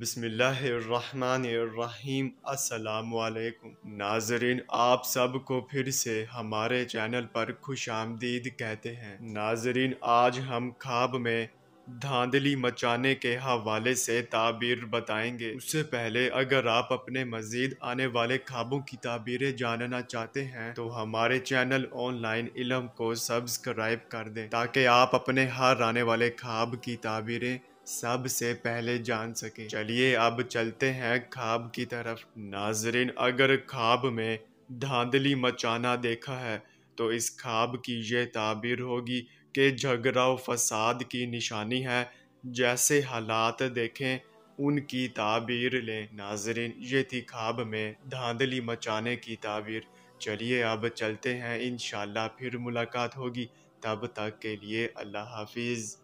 बिस्मिल्लाहिर्रहमानिर्रहीम। अस्सलाम वालेकुम नाजरीन, आप सब को फिर से हमारे चैनल पर खुश आमदीद कहते हैं। नाजरीन, आज हम ख्वाब में धांधली मचाने के हवाले से ताबीर बताएंगे। उससे पहले अगर आप अपने मजीद आने वाले ख्वाबों की ताबीरें जानना चाहते हैं तो हमारे चैनल ऑनलाइन इल्म को सब्सक्राइब कर दें ताकि आप अपने हर आने वाले ख्वाब की ताबीरें सबसे पहले जान सकें। चलिए अब चलते हैं ख्वाब की तरफ। नाजरीन, अगर ख्वाब में धांधली मचाना देखा है तो इस ख्वाब की ये ताबीर होगी कि झगड़ा व फसाद की निशानी है। जैसे हालात देखें उनकी ताबीर लें। नाजरीन, ये थी ख्वाब में धांधली मचाने की ताबीर। चलिए अब चलते हैं, इंशाल्लाह फिर मुलाकात होगी। तब तक के लिए अल्लाह हाफिज।